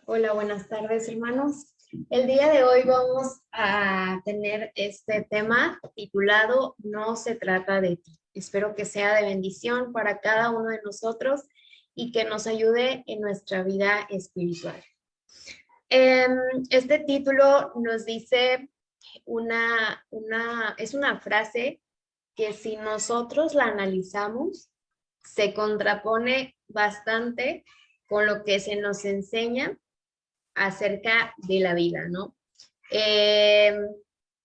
Hola, buenas tardes, hermanos. El día de hoy vamos a tener este tema titulado No se trata de ti. Espero que sea de bendición para cada uno de nosotros y que nos ayude en nuestra vida espiritual. Este título nos dice es una frase que si nosotros la analizamos, se contrapone bastante con lo que se nos enseña acerca de la vida, ¿no? Eh,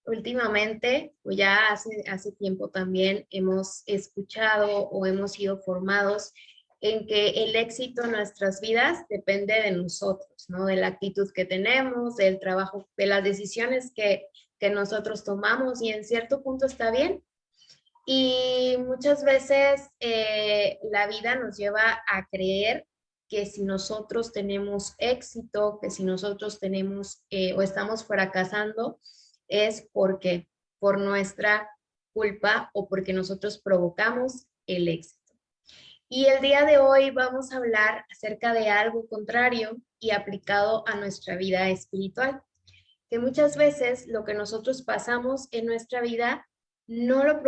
Últimamente, o ya hace tiempo también, hemos escuchado o hemos sido formados en que el éxito en nuestras vidas depende de nosotros, ¿no? De la actitud que tenemos, del trabajo, de las decisiones que nosotros tomamos y en cierto punto está bien. Y muchas veces la vida nos lleva a creer que si nosotros tenemos éxito, que si nosotros tenemos o estamos fracasando, es porque por nuestra culpa o porque nosotros provocamos el éxito. Y el día de hoy vamos a hablar acerca de algo contrario y aplicado a nuestra vida espiritual, que muchas veces lo que nosotros pasamos en nuestra vida no lo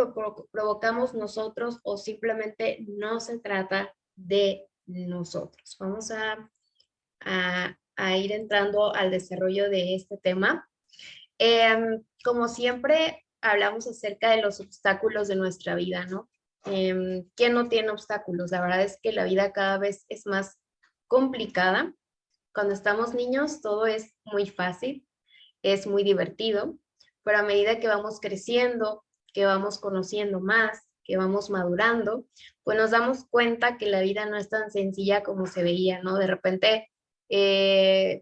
provocamos nosotros o simplemente no se trata de nosotros. Vamos a ir entrando al desarrollo de este tema. Como siempre, hablamos acerca de los obstáculos de nuestra vida, ¿no? ¿Quién no tiene obstáculos? La verdad es que la vida cada vez es más complicada. Cuando estamos niños, todo es muy fácil, es muy divertido, pero a medida que vamos creciendo, que vamos conociendo más, que vamos madurando, pues nos damos cuenta que la vida no es tan sencilla como se veía, ¿no? De repente,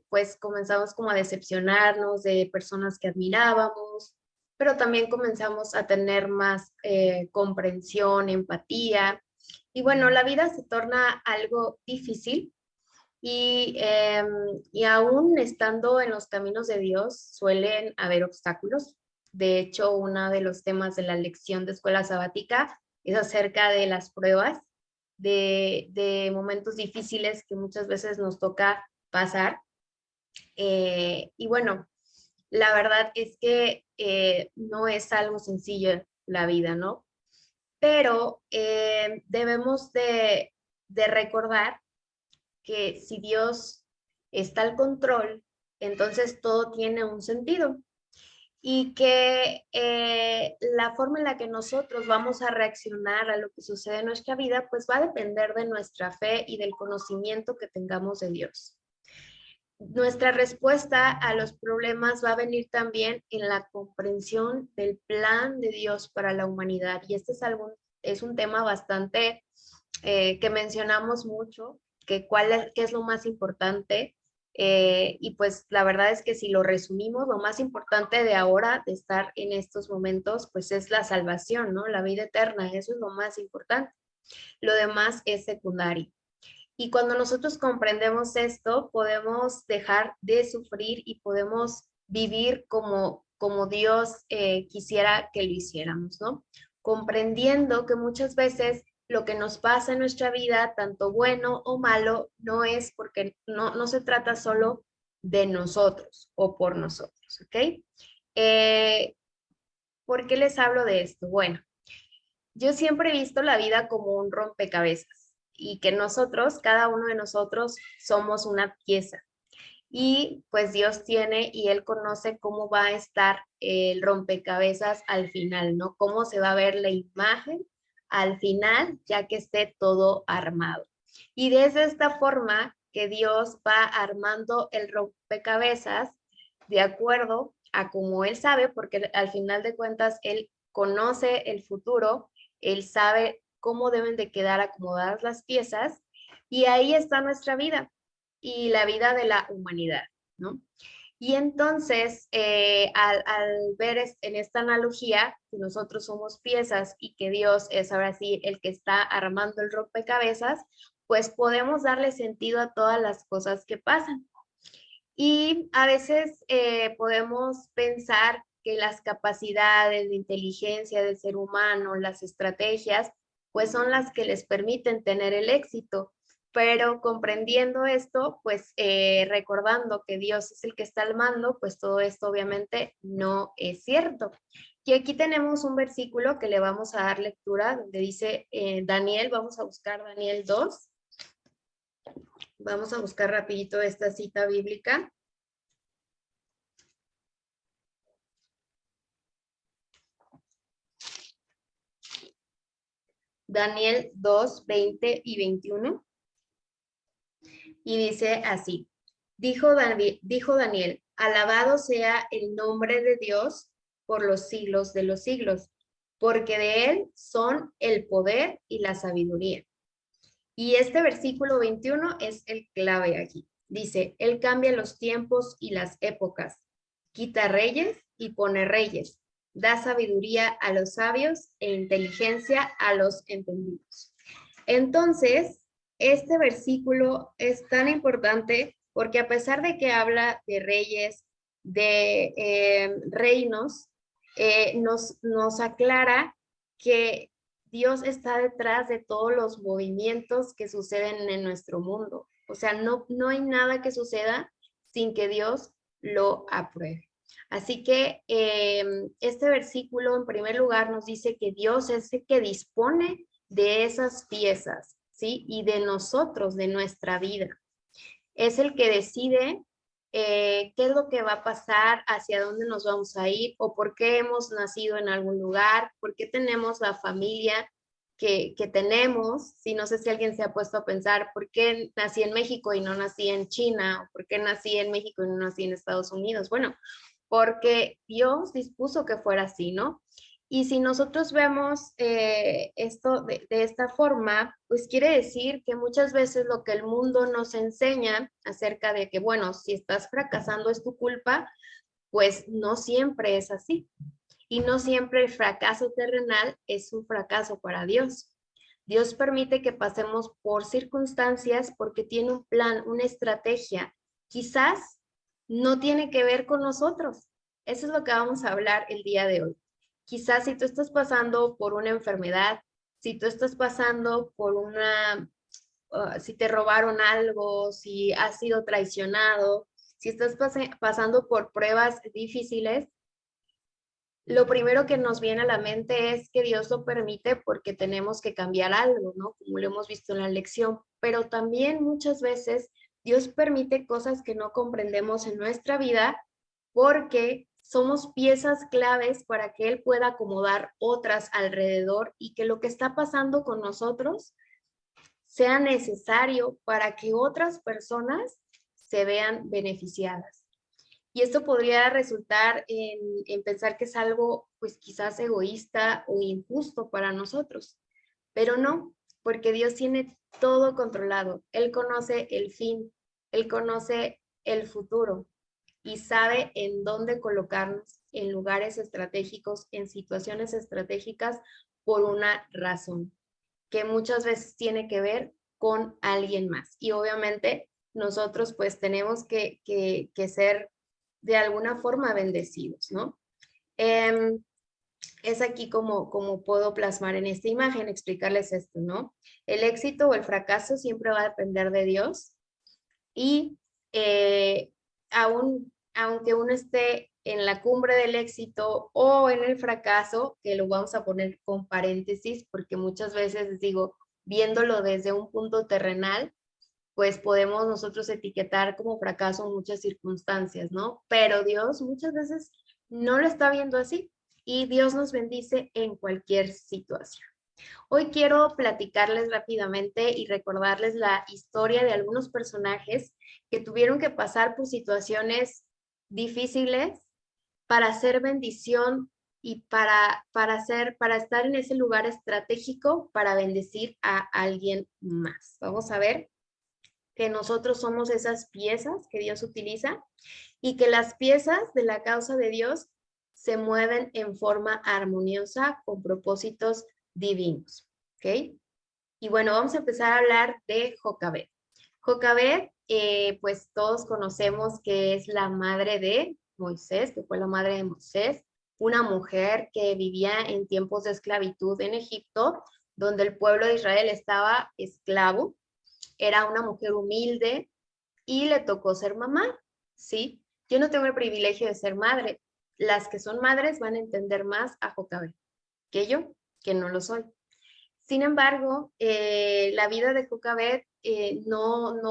pues comenzamos como a decepcionarnos de personas que admirábamos, pero también comenzamos a tener más comprensión, empatía, y bueno, la vida se torna algo difícil y aún estando en los caminos de Dios, suelen haber obstáculos. De hecho, uno de los temas de la lección de escuela sabática es acerca de las pruebas, de momentos difíciles que muchas veces nos toca pasar. Y bueno, la verdad es que no es algo sencillo la vida, ¿no? Pero debemos de recordar que si Dios está al control, entonces todo tiene un sentido y que la forma en la que nosotros vamos a reaccionar a lo que sucede en nuestra vida, pues va a depender de nuestra fe y del conocimiento que tengamos de Dios. Nuestra respuesta a los problemas va a venir también en la comprensión del plan de Dios para la humanidad. Y este es un tema bastante que mencionamos mucho, qué es lo más importante. Y pues la verdad es que si lo resumimos, lo más importante de ahora, de estar en estos momentos, pues es la salvación, ¿no? La vida eterna, eso es lo más importante. Lo demás es secundario. Y cuando nosotros comprendemos esto, podemos dejar de sufrir y podemos vivir como Dios quisiera que lo hiciéramos, ¿no? Comprendiendo que muchas veces lo que nos pasa en nuestra vida, tanto bueno o malo, no es porque no se trata solo de nosotros o por nosotros, ¿ok? Eh, ¿Por qué les hablo de esto? Bueno, yo siempre he visto la vida como un rompecabezas y que nosotros, cada uno de nosotros, somos una pieza. Y pues Dios tiene y Él conoce cómo va a estar el rompecabezas al final, ¿no? Cómo se va a ver la imagen al final, ya que esté todo armado. Y desde esta forma que Dios va armando el rompecabezas de acuerdo a cómo Él sabe, porque al final de cuentas Él conoce el futuro, Él sabe cómo deben de quedar acomodadas las piezas y ahí está nuestra vida y la vida de la humanidad, ¿no? Y entonces, al ver en esta analogía que nosotros somos piezas y que Dios es ahora sí el que está armando el rompecabezas, pues podemos darle sentido a todas las cosas que pasan. Y a veces podemos pensar que las capacidades de inteligencia del ser humano, las estrategias, pues son las que les permiten tener el éxito. Pero comprendiendo esto, pues recordando que Dios es el que está al mando, pues todo esto obviamente no es cierto. Y aquí tenemos un versículo que le vamos a dar lectura, donde dice Daniel, vamos a buscar Daniel 2. Vamos a buscar rapidito esta cita bíblica. Daniel 2, 20 y 21. Y dice así, dijo Daniel, alabado sea el nombre de Dios por los siglos de los siglos, porque de él son el poder y la sabiduría. Y este versículo 21 es el clave aquí. Dice, él cambia los tiempos y las épocas, quita reyes y pone reyes, da sabiduría a los sabios e inteligencia a los entendidos. Entonces, este versículo es tan importante porque a pesar de que habla de reyes, de reinos, nos aclara que Dios está detrás de todos los movimientos que suceden en nuestro mundo. O sea, no hay nada que suceda sin que Dios lo apruebe. Así que este versículo en primer lugar nos dice que Dios es el que dispone de esas piezas, ¿sí? Y de nosotros, de nuestra vida. Es el que decide qué es lo que va a pasar, hacia dónde nos vamos a ir o por qué hemos nacido en algún lugar, por qué tenemos la familia que tenemos. Si no sé si alguien se ha puesto a pensar, ¿por qué nací en México y no nací en China? ¿O por qué nací en México y no nací en Estados Unidos? Bueno, porque Dios dispuso que fuera así, ¿no? Y si nosotros vemos esto de esta forma, pues quiere decir que muchas veces lo que el mundo nos enseña acerca de que, bueno, si estás fracasando es tu culpa, pues no siempre es así. Y no siempre el fracaso terrenal es un fracaso para Dios. Dios permite que pasemos por circunstancias porque tiene un plan, una estrategia. Quizás no tiene que ver con nosotros. Eso es lo que vamos a hablar el día de hoy. Quizás si tú estás pasando por una enfermedad, si tú estás pasando por si te robaron algo, si has sido traicionado, si estás pasando por pruebas difíciles, lo primero que nos viene a la mente es que Dios lo permite porque tenemos que cambiar algo, ¿no? Como lo hemos visto en la lección, pero también muchas veces Dios permite cosas que no comprendemos en nuestra vida porque somos piezas claves para que Él pueda acomodar otras alrededor y que lo que está pasando con nosotros sea necesario para que otras personas se vean beneficiadas. Y esto podría resultar en pensar que es algo, pues quizás egoísta o injusto para nosotros, pero no, porque Dios tiene todo controlado. Él conoce el fin, Él conoce el futuro y sabe en dónde colocarnos en lugares estratégicos, en situaciones estratégicas por una razón, que muchas veces tiene que ver con alguien más. Y obviamente nosotros pues tenemos que ser de alguna forma bendecidos, ¿no? Es aquí como puedo plasmar en esta imagen, explicarles esto, ¿no? El éxito o el fracaso siempre va a depender de Dios y aunque uno esté en la cumbre del éxito o en el fracaso, que lo vamos a poner con paréntesis, porque muchas veces digo, viéndolo desde un punto terrenal, pues podemos nosotros etiquetar como fracaso muchas circunstancias, ¿no? Pero Dios muchas veces no lo está viendo así y Dios nos bendice en cualquier situación. Hoy quiero platicarles rápidamente y recordarles la historia de algunos personajes que tuvieron que pasar por situaciones difíciles para hacer bendición y para estar en ese lugar estratégico para bendecir a alguien más. Vamos a ver que nosotros somos esas piezas que Dios utiliza y que las piezas de la causa de Dios se mueven en forma armoniosa con propósitos divinos. ¿Ok? Y bueno, vamos a empezar a hablar de Jocabed. Jocabed, pues todos conocemos que es la madre de Moisés, que fue la madre de Moisés, una mujer que vivía en tiempos de esclavitud en Egipto, donde el pueblo de Israel estaba esclavo era una mujer humilde y le tocó ser mamá, ¿sí? Yo no tengo el privilegio de ser madre. Las que son madres van a entender más a Jocabed que yo, que no lo soy. Sin embargo, la vida de Jocabed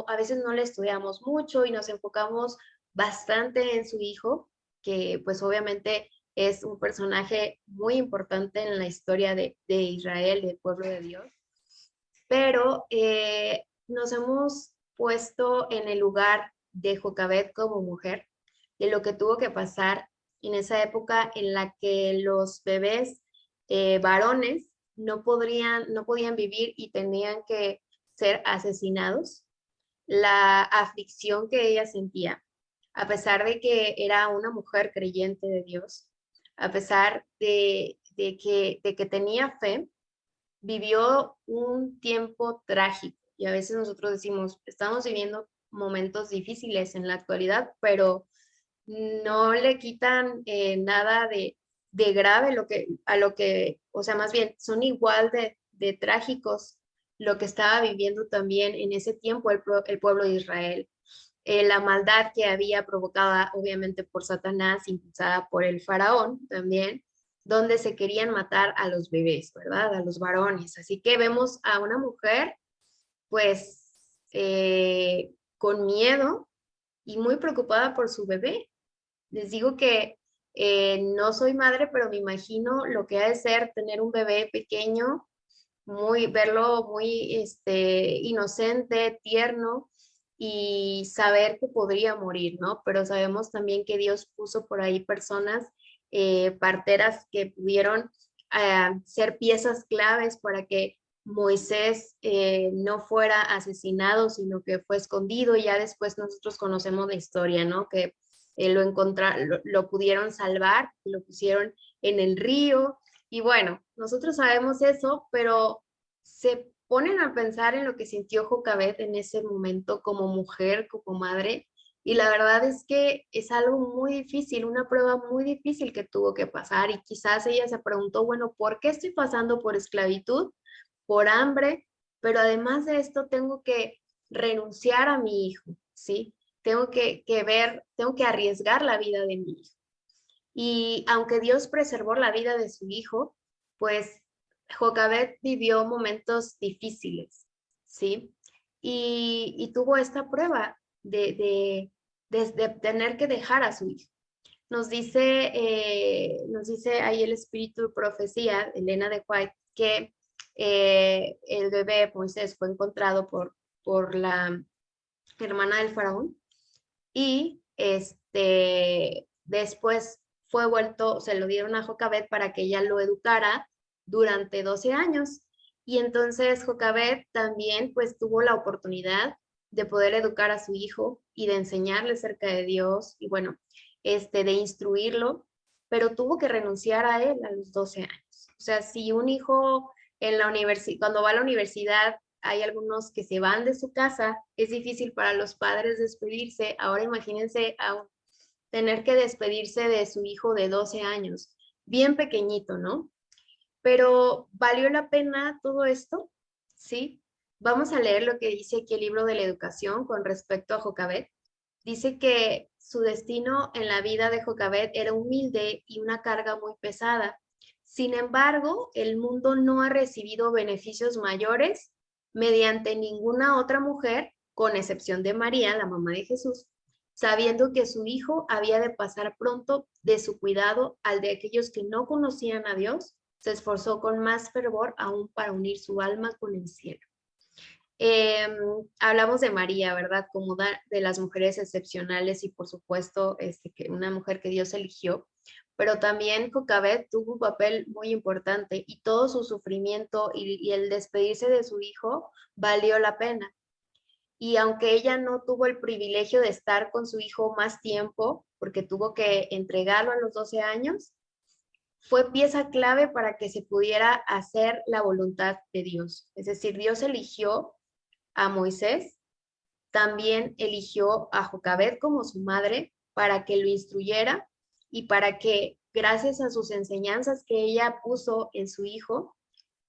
a veces no le estudiamos mucho y nos enfocamos bastante en su hijo, que pues obviamente es un personaje muy importante en la historia de Israel, del pueblo de Dios, pero nos hemos puesto en el lugar de Jocabed como mujer, de lo que tuvo que pasar en esa época en la que los bebés varones no podían vivir y tenían que ser asesinados, la aflicción que ella sentía, a pesar de que era una mujer creyente de Dios, a pesar de que tenía fe, vivió un tiempo trágico y a veces nosotros decimos, estamos viviendo momentos difíciles en la actualidad, pero no le quitan nada de grave a lo que, o sea, más bien son igual de trágicos lo que estaba viviendo también en ese tiempo el pueblo de Israel. La maldad que había provocada obviamente por Satanás, impulsada por el faraón también, donde se querían matar a los bebés, ¿verdad? A los varones. Así que vemos a una mujer, pues, con miedo y muy preocupada por su bebé. Les digo que no soy madre, pero me imagino lo que ha de ser tener un bebé pequeño, verlo muy inocente, tierno y saber que podría morir, ¿no? Pero sabemos también que Dios puso por ahí personas, parteras que pudieron ser piezas claves para que Moisés no fuera asesinado, sino que fue escondido y ya después nosotros conocemos la historia, ¿no? Que lo pudieron salvar, lo pusieron en el río y bueno, nosotros sabemos eso, pero se ponen a pensar en lo que sintió Jocabet en ese momento como mujer, como madre, y la verdad es que es algo muy difícil, una prueba muy difícil que tuvo que pasar y quizás ella se preguntó, bueno, ¿por qué estoy pasando por esclavitud, por hambre? Pero además de esto tengo que renunciar a mi hijo, ¿sí? Tengo que arriesgar la vida de mi hijo. Y aunque Dios preservó la vida de su hijo, pues Jocabet vivió momentos difíciles, ¿sí? Y tuvo esta prueba de tener que dejar a su hijo. Nos dice ahí el espíritu de profecía, Elena de White, que el bebé Moisés fue encontrado por la hermana del faraón y después fue vuelto, se lo dieron a Jocabet para que ella lo educara durante 12 años. Y entonces Jocabet también pues tuvo la oportunidad de poder educar a su hijo y de enseñarle acerca de Dios y bueno, de instruirlo, pero tuvo que renunciar a él a los 12 años. O sea, si un hijo en la universidad, cuando va a la universidad, hay algunos que se van de su casa, es difícil para los padres despedirse. Ahora imagínense tener que despedirse de su hijo de 12 años, bien pequeñito, ¿no? Pero ¿valió la pena todo esto? ¿Sí? Vamos a leer lo que dice aquí el libro de la educación con respecto a Jocabet. Dice que su destino en la vida de Jocabet era humilde y una carga muy pesada. Sin embargo, el mundo no ha recibido beneficios mayores mediante ninguna otra mujer, con excepción de María, la mamá de Jesús, sabiendo que su hijo había de pasar pronto de su cuidado al de aquellos que no conocían a Dios, se esforzó con más fervor aún para unir su alma con el cielo. Eh, Hablamos de María, ¿verdad? Como de las mujeres excepcionales y por supuesto que una mujer que Dios eligió, pero también Jocabet tuvo un papel muy importante y todo su sufrimiento y el despedirse de su hijo valió la pena. Y aunque ella no tuvo el privilegio de estar con su hijo más tiempo, porque tuvo que entregarlo a los 12 años, fue pieza clave para que se pudiera hacer la voluntad de Dios. Es decir, Dios eligió a Moisés, también eligió a Jocabet como su madre para que lo instruyera y para que, gracias a sus enseñanzas que ella puso en su hijo,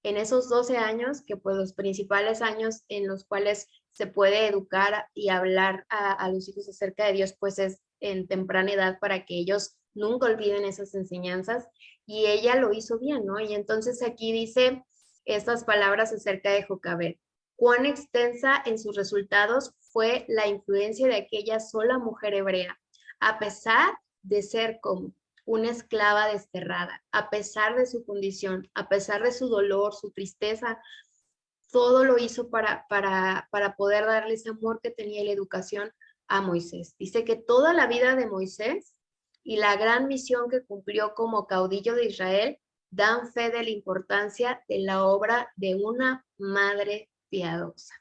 en esos 12 años, que pues los principales años en los cuales se puede educar y hablar a los hijos acerca de Dios, pues es en temprana edad para que ellos nunca olviden esas enseñanzas. Y ella lo hizo bien, ¿no? Y entonces aquí dice estas palabras acerca de Jocabed. Cuán extensa en sus resultados fue la influencia de aquella sola mujer hebrea, a pesar de ser como una esclava desterrada, a pesar de su condición, a pesar de su dolor, su tristeza, todo lo hizo para poder darle ese amor que tenía la educación a Moisés. Dice que toda la vida de Moisés y la gran misión que cumplió como caudillo de Israel dan fe de la importancia de la obra de una madre piadosa.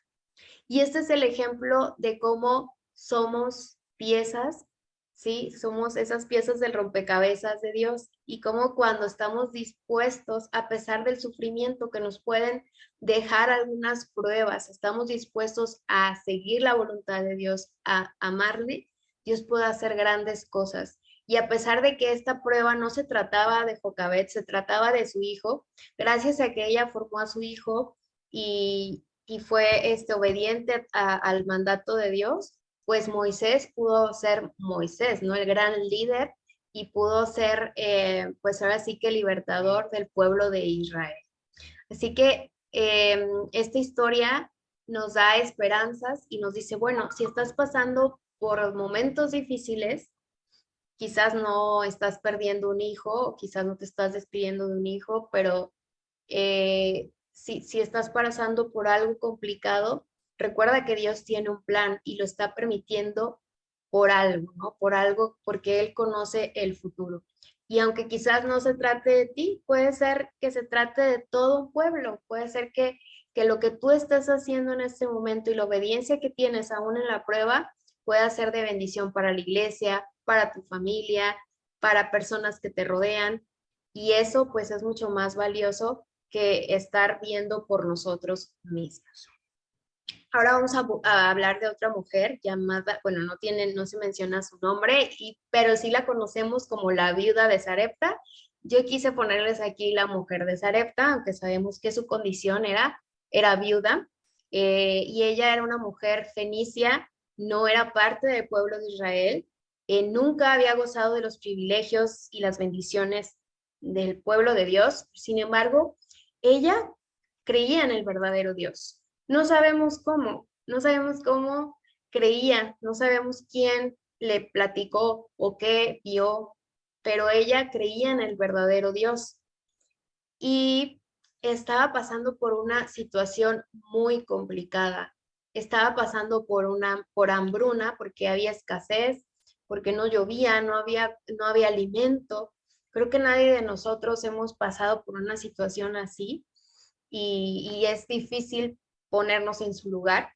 Y este es el ejemplo de cómo somos piezas, ¿sí? Somos esas piezas del rompecabezas de Dios y cómo cuando estamos dispuestos, a pesar del sufrimiento que nos pueden dejar algunas pruebas, estamos dispuestos a seguir la voluntad de Dios, a amarle, Dios puede hacer grandes cosas. Y a pesar de que esta prueba no se trataba de Jocabed, se trataba de su hijo, gracias a que ella formó a su hijo y fue obediente al mandato de Dios, pues Moisés pudo ser Moisés, ¿no? El gran líder y pudo ser, pues ahora sí que libertador del pueblo de Israel. Así que esta historia nos da esperanzas y nos dice, bueno, si estás pasando por momentos difíciles, quizás no estás perdiendo un hijo, quizás no te estás despidiendo de un hijo, pero si estás pasando por algo complicado, recuerda que Dios tiene un plan y lo está permitiendo por algo, ¿no? Por algo, porque Él conoce el futuro. Y aunque quizás no se trate de ti, puede ser que se trate de todo un pueblo, puede ser que lo que tú estás haciendo en este momento y la obediencia que tienes aún en la prueba pueda ser de bendición para la iglesia, para tu familia, para personas que te rodean. Y eso pues es mucho más valioso que estar viendo por nosotros mismos. Ahora vamos a hablar de otra mujer llamada, bueno, no se menciona su nombre, pero sí la conocemos como la viuda de Sarepta. Yo quise ponerles aquí la mujer de Sarepta, aunque sabemos que su condición era viuda, y ella era una mujer fenicia, no era parte del pueblo de Israel, nunca había gozado de los privilegios y las bendiciones del pueblo de Dios. Sin embargo, ella creía en el verdadero Dios. No sabemos cómo creía, no sabemos quién le platicó o qué vio, pero ella creía en el verdadero Dios y estaba pasando por una situación muy complicada. Estaba pasando por hambruna, porque había escasez, porque no llovía, no había alimento. Creo que nadie de nosotros hemos pasado por una situación así y es difícil ponernos en su lugar,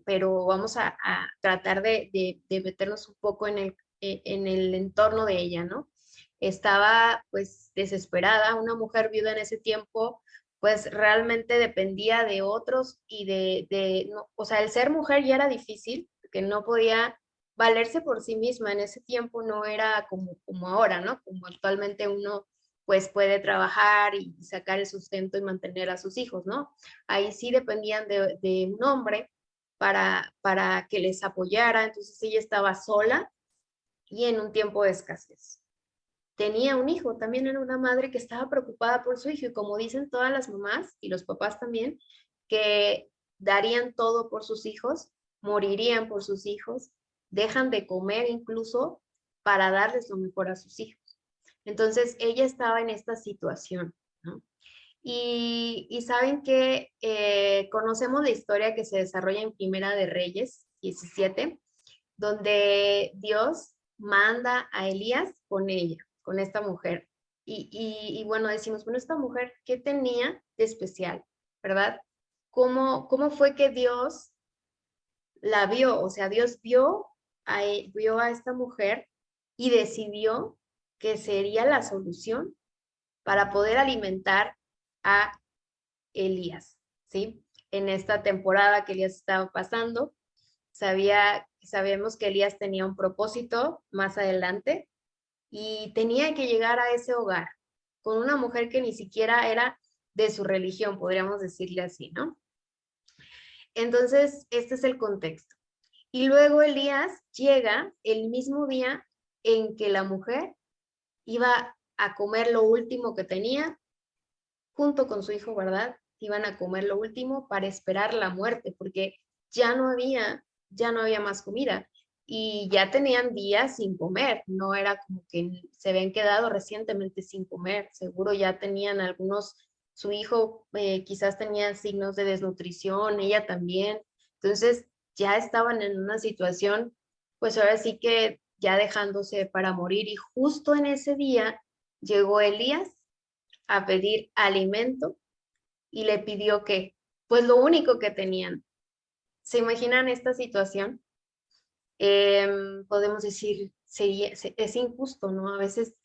pero vamos a tratar de meternos un poco en el entorno de ella, ¿no? Estaba pues desesperada, una mujer viuda en ese tiempo, pues realmente dependía de otros y no, o sea, el ser mujer ya era difícil, porque no podía valerse por sí misma, en ese tiempo no era como ahora, ¿no? Como actualmente uno pues puede trabajar y sacar el sustento y mantener a sus hijos, ¿no? Ahí sí dependían de un hombre para que les apoyara, entonces ella estaba sola y en un tiempo de escasez. Tenía un hijo, también era una madre que estaba preocupada por su hijo y como dicen todas las mamás y los papás también, que darían todo por sus hijos, morirían por sus hijos, dejan de comer incluso para darles lo mejor a sus hijos. Entonces ella estaba en esta situación, ¿no? Y saben que conocemos la historia que se desarrolla en Primera de Reyes 17, donde Dios manda a Elías con ella, con esta mujer. Y bueno, decimos, bueno, esta mujer, ¿qué tenía de especial? ¿Verdad? ¿Cómo fue que Dios la vio? O sea, Dios vio a esta mujer y decidió que sería la solución para poder alimentar a Elías, ¿sí? En esta temporada que Elías estaba pasando, sabemos que Elías tenía un propósito más adelante y tenía que llegar a ese hogar con una mujer que ni siquiera era de su religión, podríamos decirle así, ¿no? Entonces, este es el contexto. Y luego Elías llega el mismo día en que la mujer iba a comer lo último que tenía, junto con su hijo, ¿verdad? Iban a comer lo último para esperar la muerte, porque ya no había más comida y ya tenían días sin comer, no era como que se habían quedado recientemente sin comer, seguro ya tenían algunos, su hijo quizás tenía signos de desnutrición, ella también, entonces ya estaban en una situación, pues ahora sí que ya dejándose para morir y justo en ese día llegó Elías a pedir alimento y le pidió que, pues lo único que tenían. ¿Se imaginan esta situación? Podemos decir, es injusto, ¿no? A veces,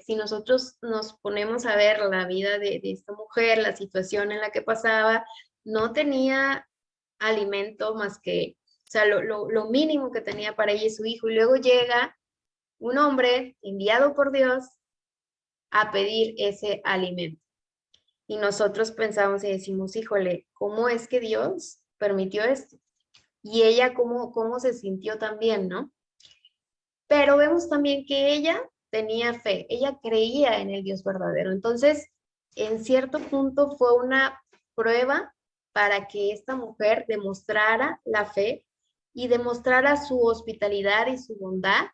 si nosotros nos ponemos a ver la vida de esta mujer, la situación en la que pasaba, no tenía alimento más que, o sea, lo mínimo que tenía para ella y su hijo, y luego llega un hombre enviado por Dios a pedir ese alimento. Y nosotros pensamos y decimos, híjole, ¿cómo es que Dios permitió esto? Y ella, ¿cómo se sintió también, no? Pero vemos también que ella tenía fe, ella creía en el Dios verdadero. Entonces, en cierto punto fue una prueba para que esta mujer demostrara la fe y demostrara su hospitalidad y su bondad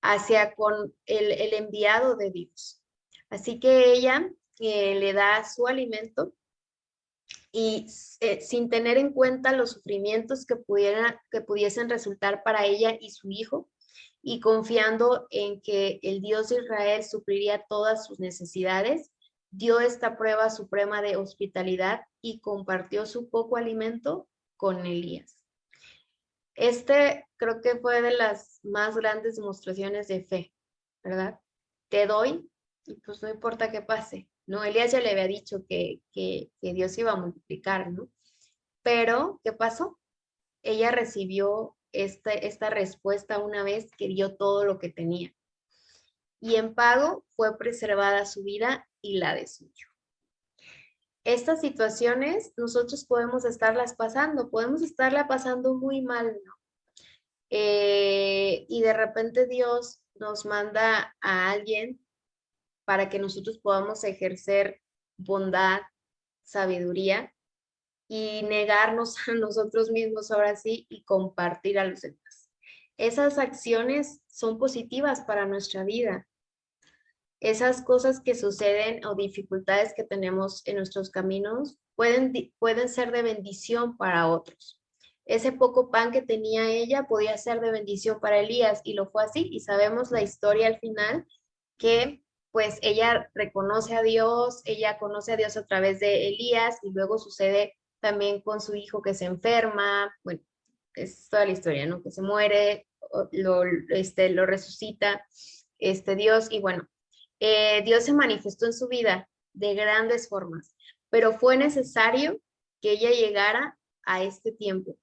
hacia con el enviado de Dios. Así que ella le da su alimento y sin tener en cuenta los sufrimientos que pudiesen resultar para ella y su hijo, y confiando en que el Dios de Israel supliría todas sus necesidades, dio esta prueba suprema de hospitalidad y compartió su poco alimento con Elías. Creo que fue de las más grandes demostraciones de fe, ¿verdad? Te doy y pues no importa qué pase, ¿no? Elías ya le había dicho que Dios iba a multiplicar, ¿no? Pero, ¿qué pasó? Ella recibió esta respuesta una vez que dio todo lo que tenía. Y en pago fue preservada su vida y la de su hijo. Estas situaciones nosotros podemos estarla pasando muy mal, ¿no? Y de repente Dios nos manda a alguien para que nosotros podamos ejercer bondad, sabiduría y negarnos a nosotros mismos ahora sí y compartir a los demás. Esas acciones son positivas para nuestra vida. Esas cosas que suceden o dificultades que tenemos en nuestros caminos pueden ser de bendición para otros. Ese poco pan que tenía ella podía ser de bendición para Elías y lo fue así. Y sabemos la historia al final que pues ella reconoce a Dios, ella conoce a Dios a través de Elías y luego sucede también con su hijo que se enferma, bueno, es toda la historia, ¿no? Que se muere, lo resucita Dios y bueno, Dios se manifestó en su vida de grandes formas, pero fue necesario que ella llegara a este tiempo,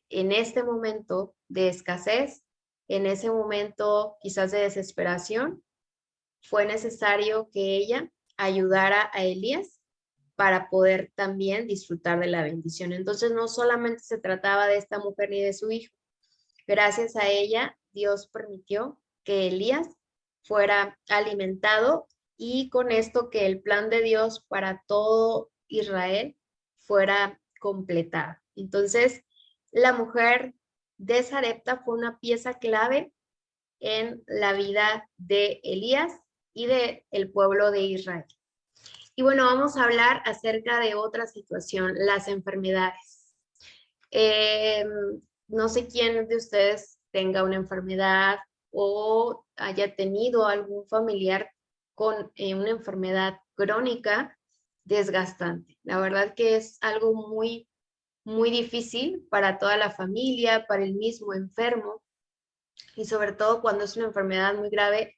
en este momento de escasez, en ese momento quizás de desesperación, fue necesario que ella ayudara a Elías para poder también disfrutar de la bendición. Entonces no solamente se trataba de esta mujer ni de su hijo. Gracias a ella, Dios permitió que Elías fuera alimentado y con esto que el plan de Dios para todo Israel fuera completado. Entonces, la mujer de Sarepta fue una pieza clave en la vida de Elías y de el pueblo de Israel. Y bueno, vamos a hablar acerca de otra situación, las enfermedades. Eh, no sé quién de ustedes tenga una enfermedad o haya tenido algún familiar con una enfermedad crónica desgastante. La verdad que es algo muy, muy difícil para toda la familia, para el mismo enfermo y sobre todo cuando es una enfermedad muy grave,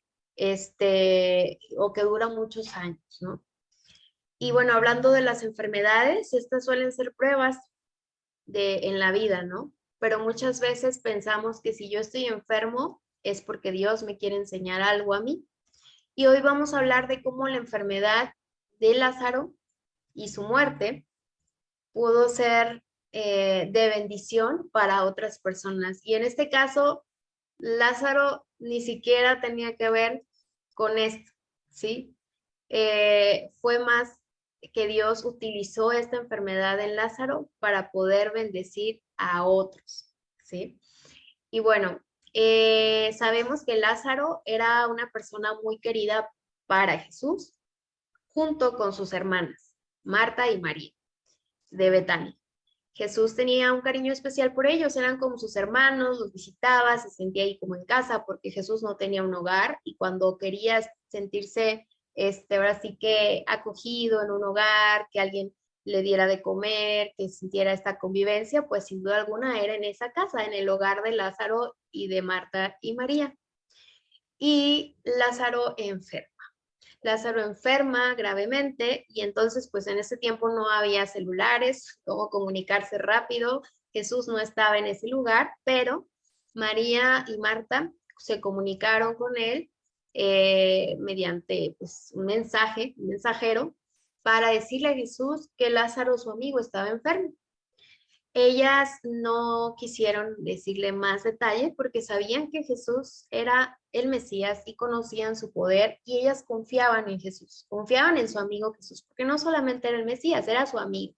o que dura muchos años, ¿no? Y bueno, hablando de las enfermedades, estas suelen ser pruebas en la vida, ¿no? Pero muchas veces pensamos que si yo estoy enfermo es porque Dios me quiere enseñar algo a mí. Y hoy vamos a hablar de cómo la enfermedad de Lázaro y su muerte pudo ser de bendición para otras personas. Y en este caso, Lázaro ni siquiera tenía que ver con esto, ¿sí? Fue más que Dios utilizó esta enfermedad en Lázaro para poder bendecir a otros, ¿sí? Y bueno, sabemos que Lázaro era una persona muy querida para Jesús, junto con sus hermanas, Marta y María, de Betania. Jesús tenía un cariño especial por ellos, eran como sus hermanos, los visitaba, se sentía ahí como en casa, porque Jesús no tenía un hogar y cuando quería sentirse, ahora sí que acogido en un hogar, que alguien le diera de comer, que sintiera esta convivencia, pues sin duda alguna era en esa casa, en el hogar de Lázaro y de Marta y María. Y Lázaro enfermo. Lázaro enferma gravemente y entonces pues en ese tiempo no había celulares, cómo comunicarse rápido. Jesús no estaba en ese lugar, pero María y Marta se comunicaron con él mediante pues, un mensajero, para decirle a Jesús que Lázaro, su amigo, estaba enfermo. Ellas no quisieron decirle más detalles porque sabían que Jesús era el Mesías y conocían su poder y ellas confiaban en Jesús, confiaban en su amigo Jesús, porque no solamente era el Mesías, era su amigo.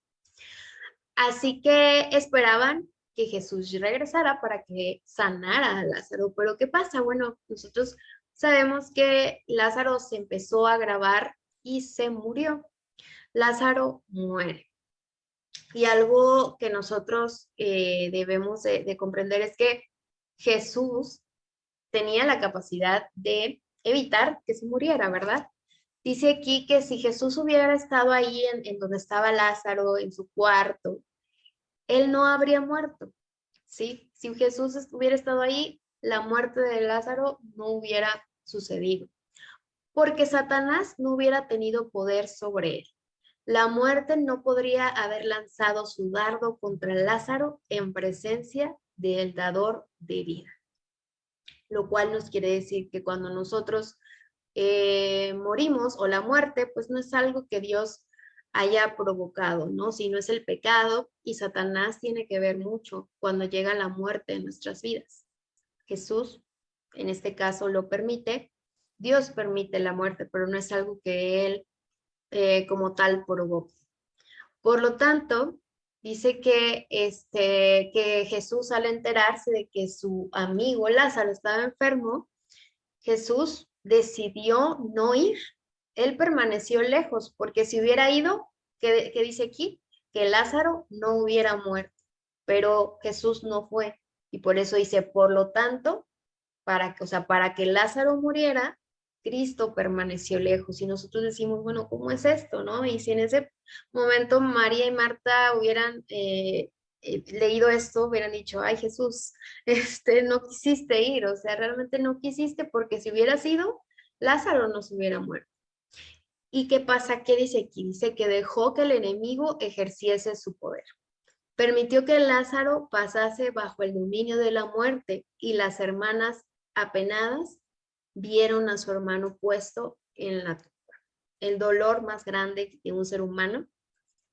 Así que esperaban que Jesús regresara para que sanara a Lázaro. Pero ¿qué pasa? Bueno, nosotros sabemos que Lázaro se empezó a agravar y se murió. Lázaro muere. Y algo que nosotros debemos de comprender es que Jesús tenía la capacidad de evitar que se muriera, ¿verdad? Dice aquí que si Jesús hubiera estado ahí en donde estaba Lázaro, en su cuarto, él no habría muerto, ¿sí? Si Jesús hubiera estado ahí, la muerte de Lázaro no hubiera sucedido, porque Satanás no hubiera tenido poder sobre él. La muerte no podría haber lanzado su dardo contra Lázaro en presencia del dador de vida. Lo cual nos quiere decir que cuando nosotros morimos o la muerte, pues no es algo que Dios haya provocado, ¿no? Sino es el pecado y Satanás tiene que ver mucho cuando llega la muerte en nuestras vidas. Jesús, en este caso, lo permite. Dios permite la muerte, pero no es algo que Él como tal provoque. Por lo tanto, dice que Jesús al enterarse de que su amigo Lázaro estaba enfermo, Jesús decidió no ir. Él permaneció lejos, porque si hubiera ido, ¿qué dice aquí? Que Lázaro no hubiera muerto, pero Jesús no fue. Y por eso dice, por lo tanto, para que Lázaro muriera, Cristo permaneció lejos. Y nosotros decimos, bueno, ¿cómo es esto, no? Y si en ese momento María y Marta hubieran leído esto, hubieran dicho, ay Jesús, no quisiste ir, o sea, realmente no quisiste porque si hubieras ido, Lázaro no se hubiera muerto. ¿Y qué pasa? ¿Qué dice aquí? Dice que dejó que el enemigo ejerciese su poder. Permitió que Lázaro pasase bajo el dominio de la muerte y las hermanas apenadas vieron a su hermano puesto en la tumba. El dolor más grande de un ser humano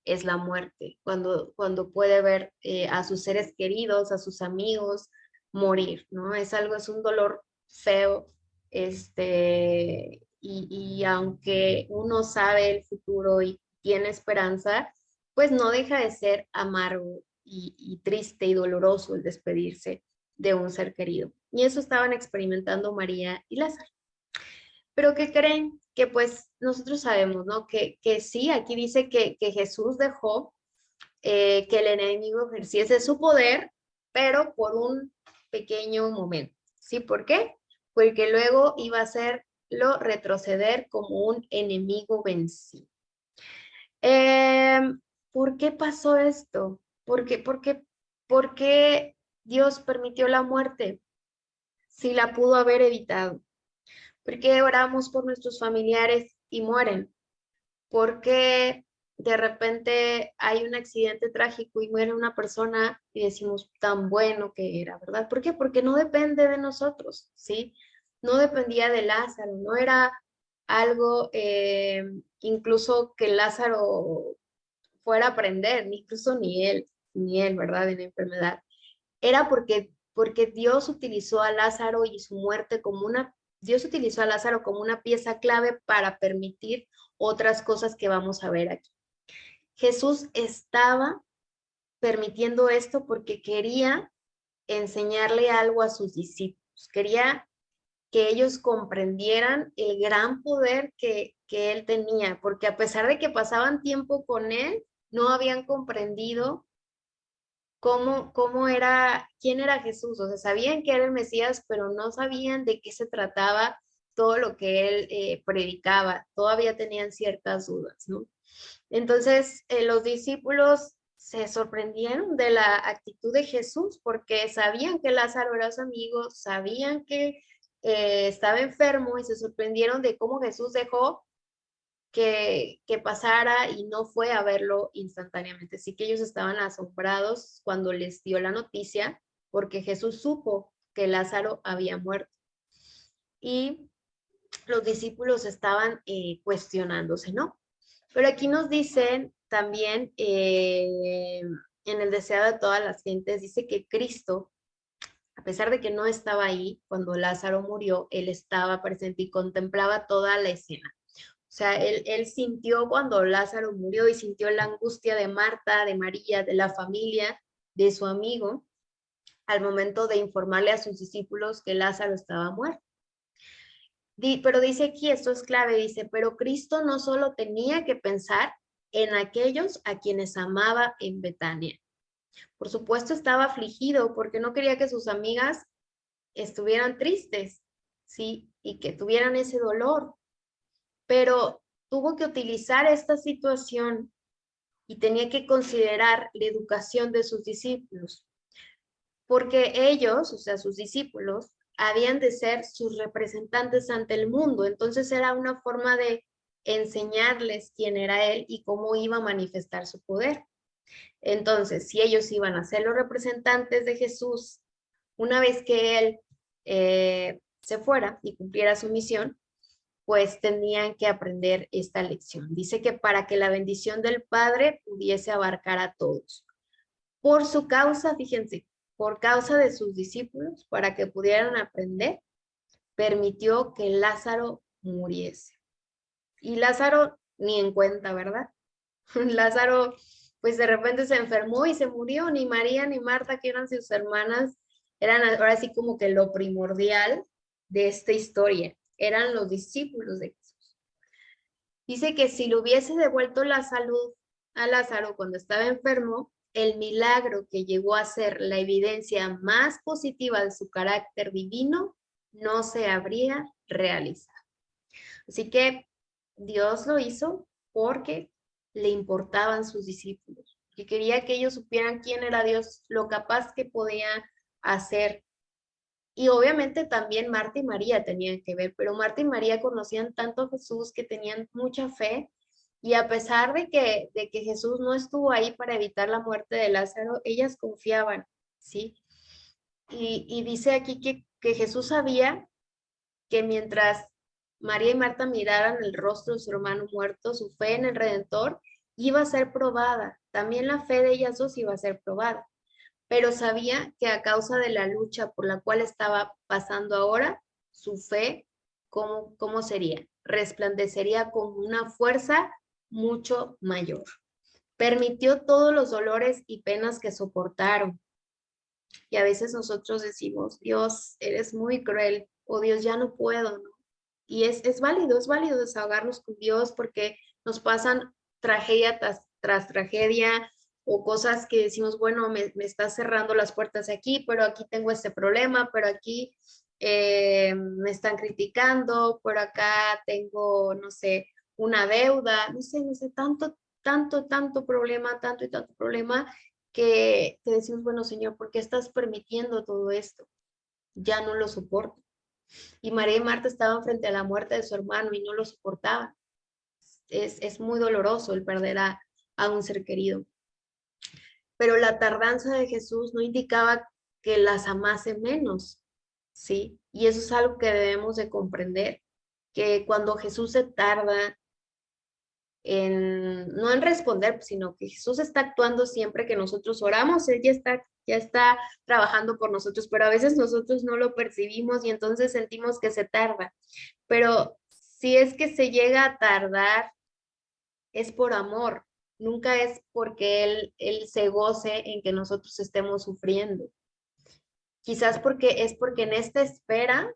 es la muerte, cuando puede ver a sus seres queridos, a sus amigos morir, ¿no? Es un dolor feo, y aunque uno sabe el futuro y tiene esperanza, pues no deja de ser amargo y triste y doloroso el despedirse de un ser querido. Y eso estaban experimentando María y Lázaro. Pero ¿qué creen? Que pues nosotros sabemos, ¿no? Que sí, aquí dice que Jesús dejó que el enemigo ejerciese su poder, pero por un pequeño momento. ¿Sí? ¿Por qué? Porque luego iba a hacerlo retroceder como un enemigo vencido. ¿Por qué pasó esto? ¿Por qué Dios permitió la muerte si la pudo haber evitado? ¿Por qué oramos por nuestros familiares y mueren? ¿Por qué de repente hay un accidente trágico y muere una persona y decimos tan bueno que era, ¿verdad? ¿Por qué? Porque no depende de nosotros, ¿sí? No dependía de Lázaro, no era algo incluso que Lázaro fuera a aprender, ni incluso ni él. ni él, ¿verdad? En la enfermedad. Era porque Dios utilizó a Lázaro y su muerte Dios utilizó a Lázaro como una pieza clave para permitir otras cosas que vamos a ver aquí. Jesús estaba permitiendo esto porque quería enseñarle algo a sus discípulos, quería que ellos comprendieran el gran poder que él tenía, porque a pesar de que pasaban tiempo con él, no habían comprendido cómo era, quién era Jesús. O sea, sabían que era el Mesías, pero no sabían de qué se trataba todo lo que él predicaba. Todavía tenían ciertas dudas, ¿no? Entonces, los discípulos se sorprendieron de la actitud de Jesús porque sabían que Lázaro era su amigo, sabían que estaba enfermo y se sorprendieron de cómo Jesús dejó que pasara y no fue a verlo instantáneamente. Así que ellos estaban asombrados cuando les dio la noticia porque Jesús supo que Lázaro había muerto. Y los discípulos estaban cuestionándose, ¿no? Pero aquí nos dicen también, en el deseado de todas las gentes, dice que Cristo, a pesar de que no estaba ahí cuando Lázaro murió, él estaba presente y contemplaba toda la escena. O sea, él sintió cuando Lázaro murió y sintió la angustia de Marta, de María, de la familia, de su amigo, al momento de informarle a sus discípulos que Lázaro estaba muerto. Pero dice aquí, esto es clave, dice, pero Cristo no solo tenía que pensar en aquellos a quienes amaba en Betania. Por supuesto estaba afligido porque no quería que sus amigas estuvieran tristes, ¿sí? Y que tuvieran ese dolor. Pero tuvo que utilizar esta situación y tenía que considerar la educación de sus discípulos, porque ellos, o sea, sus discípulos, habían de ser sus representantes ante el mundo. Entonces era una forma de enseñarles quién era él y cómo iba a manifestar su poder. Entonces, si ellos iban a ser los representantes de Jesús, una vez que él se fuera y cumpliera su misión, pues tenían que aprender esta lección. Dice que para que la bendición del Padre pudiese abarcar a todos. Por su causa, fíjense, por causa de sus discípulos, para que pudieran aprender, permitió que Lázaro muriese. Y Lázaro ni en cuenta, ¿verdad? Lázaro, pues de repente se enfermó y se murió. Ni María ni Marta, que eran sus hermanas, eran ahora sí como que lo primordial de esta historia. Eran los discípulos de Jesús. Dice que si le hubiese devuelto la salud a Lázaro cuando estaba enfermo, el milagro que llegó a ser la evidencia más positiva de su carácter divino no se habría realizado. Así que Dios lo hizo porque le importaban sus discípulos, que quería que ellos supieran quién era Dios, lo capaz que podía hacer. Y obviamente también Marta y María tenían que ver, pero Marta y María conocían tanto a Jesús que tenían mucha fe, y a pesar de que Jesús no estuvo ahí para evitar la muerte de Lázaro, ellas confiaban, ¿sí? Y dice aquí que Jesús sabía que mientras María y Marta miraran el rostro de su hermano muerto, su fe en el Redentor iba a ser probada. También la fe de ellas dos iba a ser probada. Pero sabía que a causa de la lucha por la cual estaba pasando ahora, su fe, ¿cómo sería? Resplandecería con una fuerza mucho mayor. Permitió todos los dolores y penas que soportaron. Y a veces nosotros decimos, Dios, eres muy cruel, o Dios, ya no puedo, ¿no? Y es válido desahogarnos con Dios porque nos pasan tragedia tras tragedia, o cosas que decimos, bueno, me está cerrando las puertas aquí, pero aquí tengo este problema, pero aquí me están criticando, por acá tengo, no sé, una deuda, no sé, tanto problema, tanto y tanto problema, que decimos, bueno, Señor, ¿por qué estás permitiendo todo esto? Ya no lo soporto. Y María y Marta estaban frente a la muerte de su hermano y no lo soportaban. Es muy doloroso el perder a un ser querido. Pero la tardanza de Jesús no indicaba que las amase menos, ¿sí? Y eso es algo que debemos de comprender, que cuando Jesús se tarda, no en responder, sino que Jesús está actuando siempre que nosotros oramos, Él ya está trabajando por nosotros, pero a veces nosotros no lo percibimos y entonces sentimos que se tarda. Pero si es que se llega a tardar, es por amor, nunca es porque Él se goce en que nosotros estemos sufriendo. Quizás porque en esta espera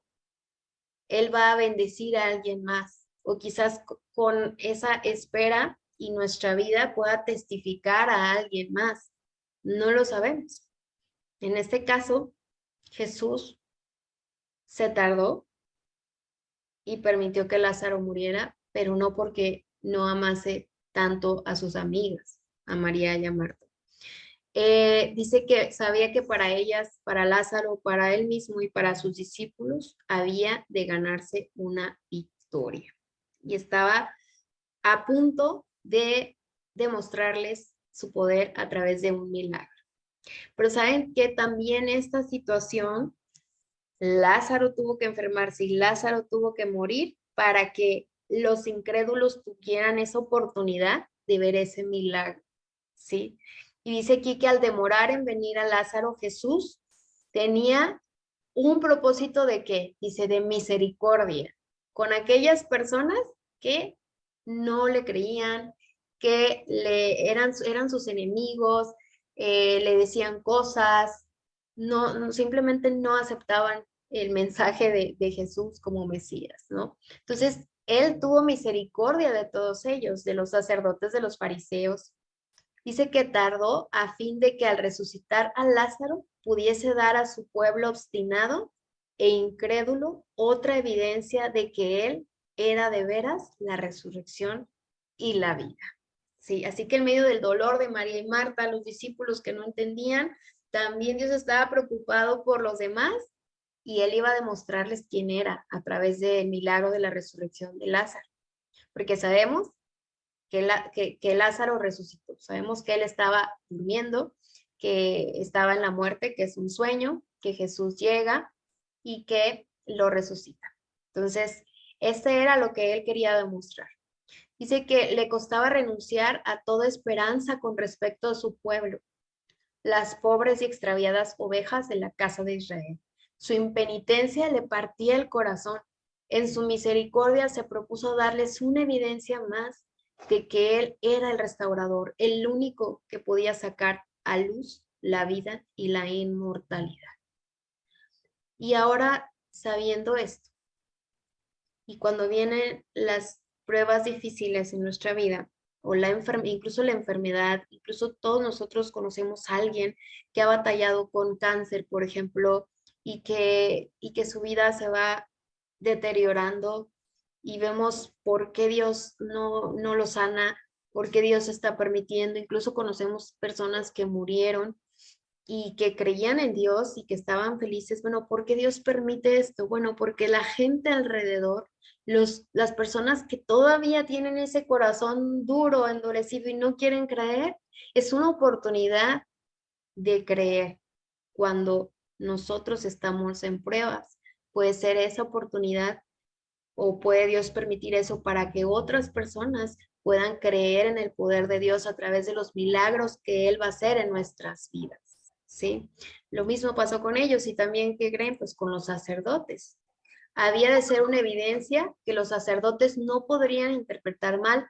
Él va a bendecir a alguien más, o quizás con esa espera y nuestra vida pueda testificar a alguien más. No lo sabemos. En este caso, Jesús se tardó y permitió que Lázaro muriera, pero no porque no amase tanto a sus amigas, a María y a Marta. Dice que sabía que para ellas, para Lázaro, para él mismo y para sus discípulos, había de ganarse una victoria. Y estaba a punto de demostrarles su poder a través de un milagro. Pero saben que también esta situación, Lázaro tuvo que enfermarse y Lázaro tuvo que morir para que los incrédulos tuvieran esa oportunidad de ver ese milagro, ¿sí? Y dice aquí que al demorar en venir a Lázaro, Jesús tenía un propósito de qué, dice, de misericordia con aquellas personas que no le creían, que eran sus enemigos, le decían cosas, simplemente no aceptaban el mensaje de Jesús como Mesías, ¿no? Entonces, él tuvo misericordia de todos ellos, de los sacerdotes, de los fariseos. Dice que tardó a fin de que al resucitar a Lázaro pudiese dar a su pueblo obstinado e incrédulo otra evidencia de que él era de veras la resurrección y la vida. Sí, así que en medio del dolor de María y Marta, los discípulos que no entendían, también Dios estaba preocupado por los demás y él iba a demostrarles quién era a través del milagro de la resurrección de Lázaro. Porque sabemos que Lázaro resucitó. Sabemos que él estaba durmiendo, que estaba en la muerte, que es un sueño, que Jesús llega y que lo resucita. Entonces, este era lo que él quería demostrar. Dice que le costaba renunciar a toda esperanza con respecto a su pueblo, las pobres y extraviadas ovejas de la casa de Israel. Su impenitencia le partía el corazón. En su misericordia se propuso darles una evidencia más de que Él era el restaurador, el único que podía sacar a luz la vida y la inmortalidad. Y ahora, sabiendo esto, y cuando vienen las pruebas difíciles en nuestra vida, o incluso la enfermedad, incluso todos nosotros conocemos a alguien que ha batallado con cáncer, por ejemplo, y que su vida se va deteriorando y vemos por qué Dios no lo sana, por qué Dios está permitiendo. Incluso conocemos personas que murieron y que creían en Dios y que estaban felices. Bueno, ¿por qué Dios permite esto? Bueno, porque la gente alrededor, las personas que todavía tienen ese corazón duro, endurecido y no quieren creer, es una oportunidad de creer cuando nosotros estamos en pruebas. Puede ser esa oportunidad o puede Dios permitir eso para que otras personas puedan creer en el poder de Dios a través de los milagros que Él va a hacer en nuestras vidas, ¿sí? Lo mismo pasó con ellos y también, ¿qué creen? Pues con los sacerdotes. Había de ser una evidencia que los sacerdotes no podrían interpretar mal.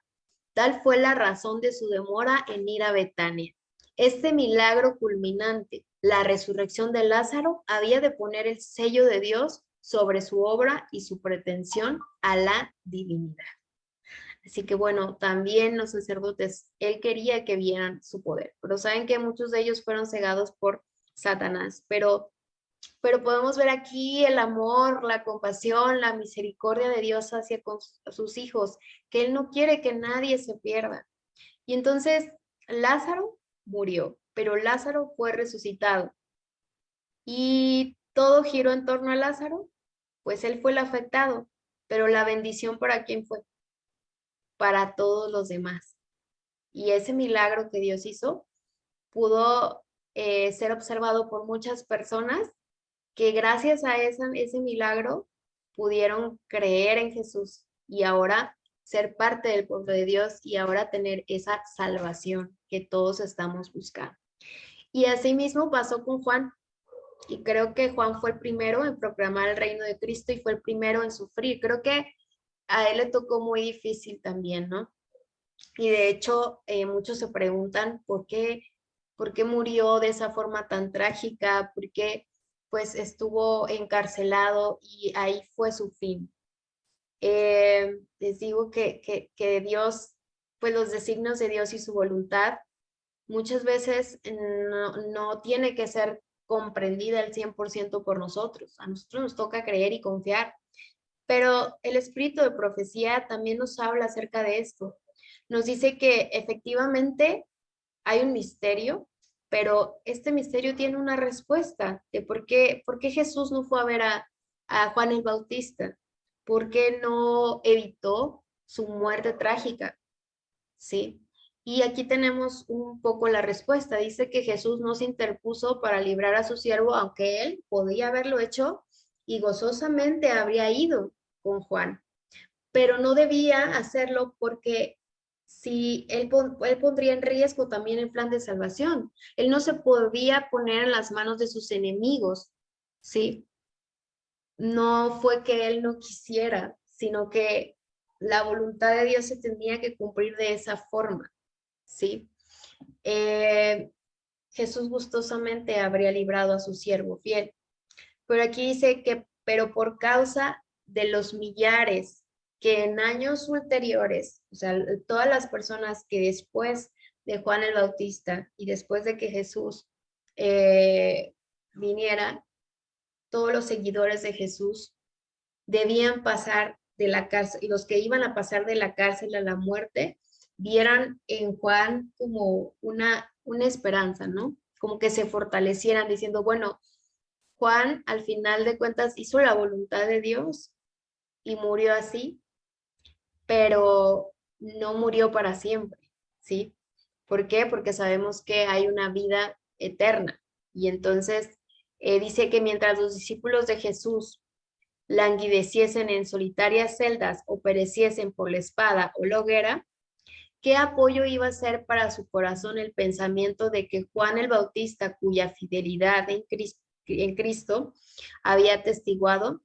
Tal fue la razón de su demora en ir a Betania. Este milagro culminante, la resurrección de Lázaro, había de poner el sello de Dios sobre su obra y su pretensión a la divinidad. Así que bueno, también los sacerdotes, él quería que vieran su poder, pero saben que muchos de ellos fueron cegados por Satanás, pero podemos ver aquí el amor, la compasión, la misericordia de Dios hacia sus hijos, que Él no quiere que nadie se pierda. Y entonces Lázaro murió, pero Lázaro fue resucitado. Y todo giró en torno a Lázaro, pues él fue el afectado, pero la bendición para quién fue, para todos los demás. Y ese milagro que Dios hizo pudo ser observado por muchas personas que gracias a ese milagro pudieron creer en Jesús y ahora ser parte del pueblo de Dios y ahora tener esa salvación que todos estamos buscando. Y así mismo pasó con Juan. Y creo que Juan fue el primero en proclamar el reino de Cristo y fue el primero en sufrir. Creo que a él le tocó muy difícil también, ¿no? Y de hecho, muchos se preguntan por qué murió de esa forma tan trágica, por qué pues estuvo encarcelado y ahí fue su fin. Les digo que Dios, pues los designios de Dios y su voluntad muchas veces no tiene que ser comprendida al 100% por nosotros. A nosotros nos toca creer y confiar. Pero el espíritu de profecía también nos habla acerca de esto. Nos dice que efectivamente hay un misterio, pero este misterio tiene una respuesta de por qué Jesús no fue a ver a Juan el Bautista, por qué no evitó su muerte trágica, ¿sí? Y aquí tenemos un poco la respuesta. Dice que Jesús no se interpuso para librar a su siervo, aunque él podía haberlo hecho y gozosamente habría ido con Juan, pero no debía hacerlo porque si él pondría en riesgo también el plan de salvación. Él no se podía poner en las manos de sus enemigos, ¿sí? No fue que él no quisiera, sino que la voluntad de Dios se tenía que cumplir de esa forma, ¿sí? Eh, Jesús gustosamente habría librado a su siervo fiel. Pero aquí dice que, pero por causa de los millares que en años ulteriores, o sea, todas las personas que después de Juan el Bautista y después de que Jesús viniera, todos los seguidores de Jesús debían pasar de la cárcel, y los que iban a pasar de la cárcel a la muerte, vieran en Juan como una esperanza, ¿no? Como que se fortalecieran diciendo, bueno, Juan al final de cuentas hizo la voluntad de Dios y murió así, pero no murió para siempre, ¿sí? ¿Por qué? Porque sabemos que hay una vida eterna. Y entonces dice que mientras los discípulos de Jesús languideciesen en solitarias celdas o pereciesen por la espada o la hoguera, ¿qué apoyo iba a ser para su corazón el pensamiento de que Juan el Bautista, cuya fidelidad en Cristo había atestiguado,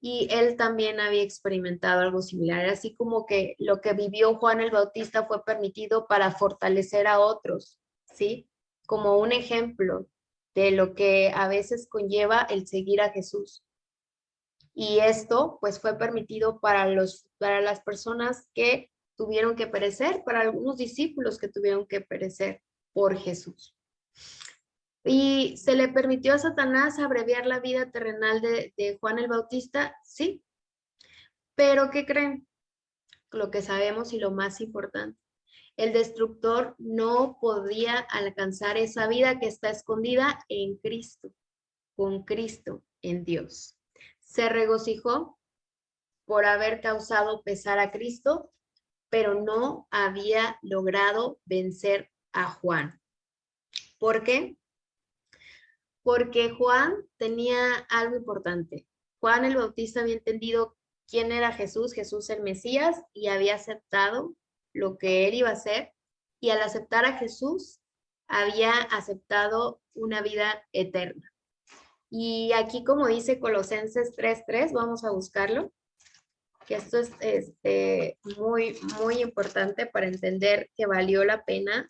y él también había experimentado algo similar, así como que lo que vivió Juan el Bautista fue permitido para fortalecer a otros, ¿sí? Como un ejemplo de lo que a veces conlleva el seguir a Jesús. Y esto pues fue permitido para las personas que tuvieron que perecer, para algunos discípulos que tuvieron que perecer por Jesús. ¿Y se le permitió a Satanás abreviar la vida terrenal de Juan el Bautista? Sí. Pero ¿qué creen? Lo que sabemos y lo más importante. El destructor no podía alcanzar esa vida que está escondida en Cristo, con Cristo en Dios. Se regocijó por haber causado pesar a Cristo, pero no había logrado vencer a Juan. ¿Por qué? Porque Juan tenía algo importante. Juan el Bautista había entendido quién era Jesús, Jesús el Mesías, y había aceptado lo que él iba a hacer. Y al aceptar a Jesús, había aceptado una vida eterna. Y aquí, como dice Colosenses 3:3, vamos a buscarlo, que esto es muy, muy importante para entender que valió la pena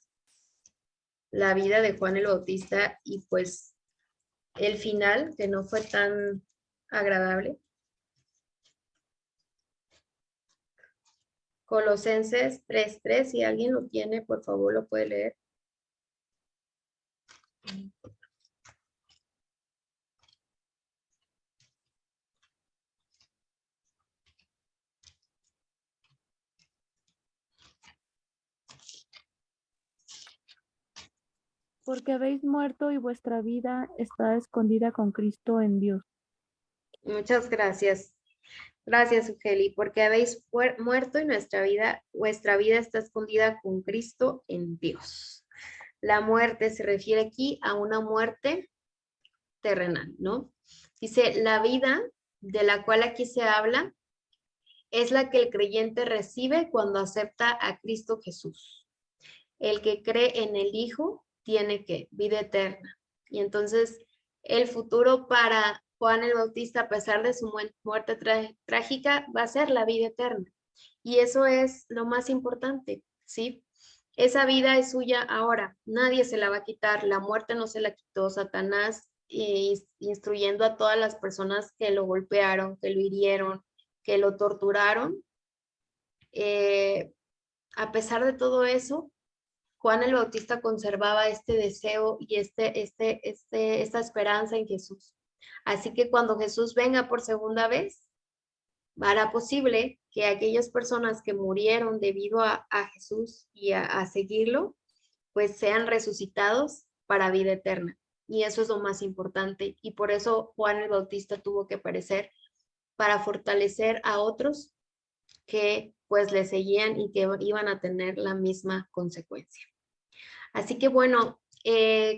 la vida de Juan el Bautista y pues el final, que no fue tan agradable. Colosenses 3:3, si alguien lo tiene, por favor lo puede leer. Porque habéis muerto y vuestra vida está escondida con Cristo en Dios. Muchas gracias. Gracias, Ugeli, porque habéis muerto y vuestra vida está escondida con Cristo en Dios. La muerte se refiere aquí a una muerte terrenal, ¿no? Dice, la vida de la cual aquí se habla es la que el creyente recibe cuando acepta a Cristo Jesús. El que cree en el Hijo tiene que vida eterna. Y entonces el futuro para Juan el Bautista, a pesar de su muerte trágica, va a ser la vida eterna. Y eso es lo más importante, ¿sí? Esa vida es suya ahora, nadie se la va a quitar, la muerte no se la quitó Satanás, instruyendo a todas las personas que lo golpearon, que lo hirieron, que lo torturaron. A pesar de todo eso, Juan el Bautista conservaba este deseo y esta esperanza en Jesús. Así que cuando Jesús venga por segunda vez, hará posible que aquellas personas que murieron debido a Jesús y a seguirlo, pues sean resucitados para vida eterna. Y eso es lo más importante. Y por eso Juan el Bautista tuvo que aparecer para fortalecer a otros que pues le seguían y que iban a tener la misma consecuencia. Así que bueno,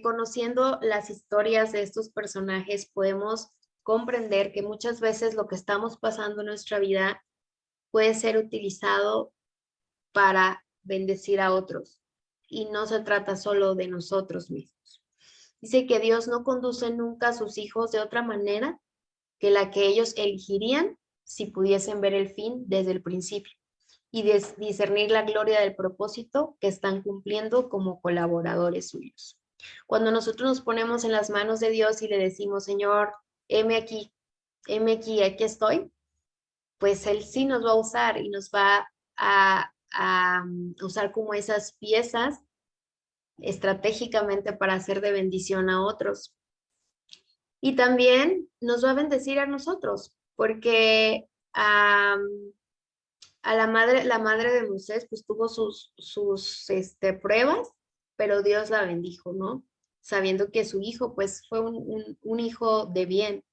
conociendo las historias de estos personajes, podemos comprender que muchas veces lo que estamos pasando en nuestra vida puede ser utilizado para bendecir a otros. Y no se trata solo de nosotros mismos. Dice que Dios no conduce nunca a sus hijos de otra manera que la que ellos elegirían si pudiesen ver el fin desde el principio y discernir la gloria del propósito que están cumpliendo como colaboradores suyos. Cuando nosotros nos ponemos en las manos de Dios y le decimos, Señor, heme aquí, aquí estoy, pues Él sí nos va a usar y nos va a usar como esas piezas estratégicamente para hacer de bendición a otros. Y también nos va a bendecir a nosotros, porque a la madre de Moisés, pues tuvo sus pruebas, pero Dios la bendijo, ¿no? Sabiendo que su hijo, pues fue un hijo de bien.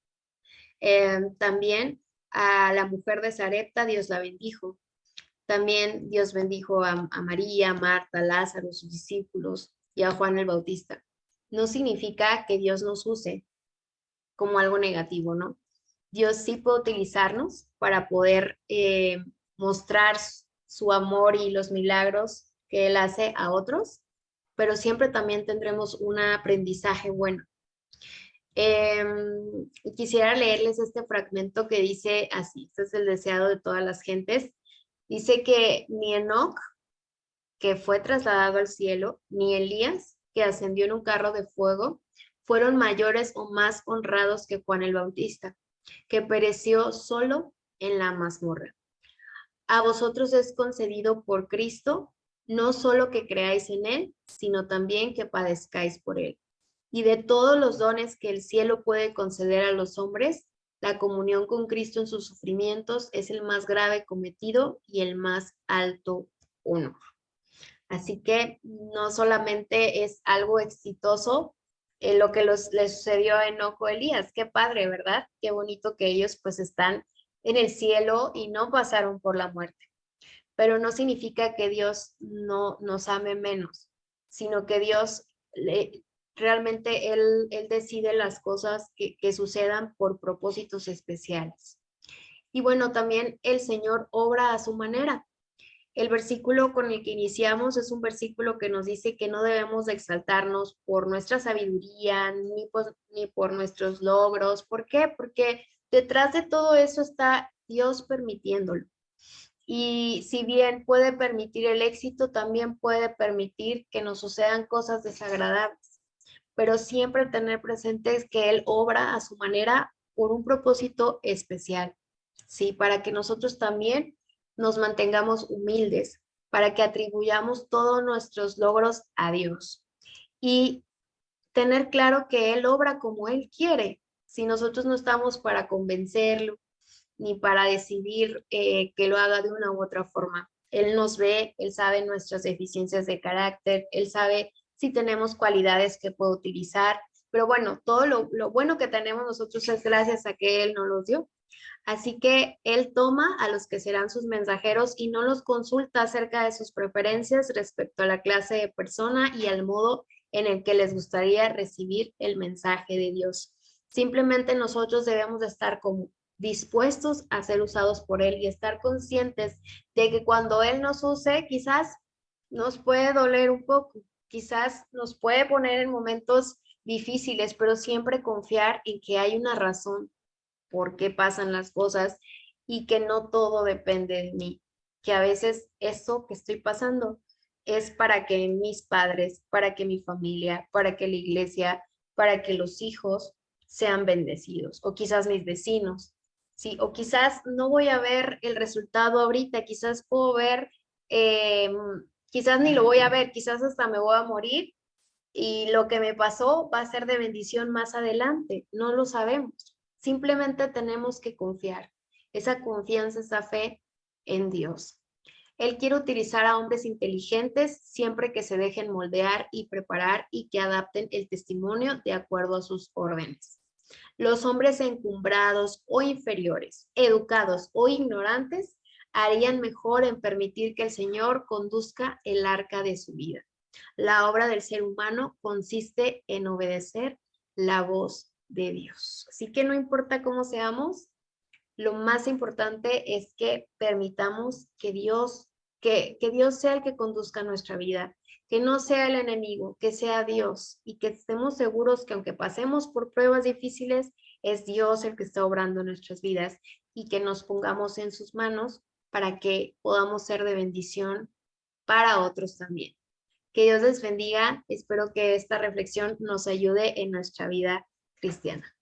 También a la mujer de Sarepta, Dios la bendijo. También Dios bendijo a María, Marta, Lázaro, sus discípulos y a Juan el Bautista. No significa que Dios nos use como algo negativo, ¿no? Dios sí puede utilizarnos para poder mostrar su amor y los milagros que Él hace a otros, pero siempre también tendremos un aprendizaje bueno. Quisiera leerles este fragmento que dice así, este es el deseado de todas las gentes. Dice que ni Enoc, que fue trasladado al cielo, ni Elías, que ascendió en un carro de fuego, fueron mayores o más honrados que Juan el Bautista, que pereció solo en la mazmorra. A vosotros es concedido por Cristo, no solo que creáis en Él, sino también que padezcáis por Él. Y de todos los dones que el cielo puede conceder a los hombres, la comunión con Cristo en sus sufrimientos es el más grave cometido y el más alto honor. Así que no solamente es algo exitoso lo que le sucedió a Enoco Elías. Qué padre, ¿verdad? Qué bonito que ellos pues están en el cielo y no pasaron por la muerte. Pero no significa que Dios no nos ame menos, sino que Dios realmente Él decide las cosas que sucedan por propósitos especiales. Y bueno, también el Señor obra a su manera. El versículo con el que iniciamos es un versículo que nos dice que no debemos de exaltarnos por nuestra sabiduría ni por nuestros logros. ¿Por qué? Porque detrás de todo eso está Dios permitiéndolo. Y si bien puede permitir el éxito, también puede permitir que nos sucedan cosas desagradables. Pero siempre tener presente que Él obra a su manera por un propósito especial, ¿sí? Para que nosotros también nos mantengamos humildes, para que atribuyamos todos nuestros logros a Dios. Y tener claro que Él obra como Él quiere. Si nosotros no estamos para convencerlo, ni para decidir que lo haga de una u otra forma. Él nos ve, Él sabe nuestras deficiencias de carácter, Él sabe si tenemos cualidades que puede utilizar, pero bueno, todo lo bueno que tenemos nosotros es gracias a que Él nos los dio. Así que Él toma a los que serán sus mensajeros y no los consulta acerca de sus preferencias respecto a la clase de persona y al modo en el que les gustaría recibir el mensaje de Dios. Simplemente nosotros debemos de estar como dispuestos a ser usados por Él y estar conscientes de que cuando Él nos use, quizás nos puede doler un poco, quizás nos puede poner en momentos difíciles, pero siempre confiar en que hay una razón por qué pasan las cosas y que no todo depende de mí, que a veces eso que estoy pasando es para que mis padres, para que mi familia, para que la iglesia, para que los hijos sean bendecidos, o quizás mis vecinos, ¿sí? O quizás no voy a ver el resultado ahorita, quizás puedo ver, eh, quizás ni lo voy a ver, quizás hasta me voy a morir y lo que me pasó va a ser de bendición más adelante, no lo sabemos. Simplemente tenemos que confiar, esa confianza, esa fe en Dios. Él quiere utilizar a hombres inteligentes siempre que se dejen moldear y preparar y que adapten el testimonio de acuerdo a sus órdenes. Los hombres encumbrados o inferiores, educados o ignorantes, harían mejor en permitir que el Señor conduzca el arca de su vida. La obra del ser humano consiste en obedecer la voz de Dios. Así que no importa cómo seamos, lo más importante es que permitamos que Dios sea el que conduzca nuestra vida, que no sea el enemigo, que sea Dios y que estemos seguros que aunque pasemos por pruebas difíciles, es Dios el que está obrando en nuestras vidas y que nos pongamos en sus manos para que podamos ser de bendición para otros también. Que Dios les bendiga. Espero que esta reflexión nos ayude en nuestra vida cristiana.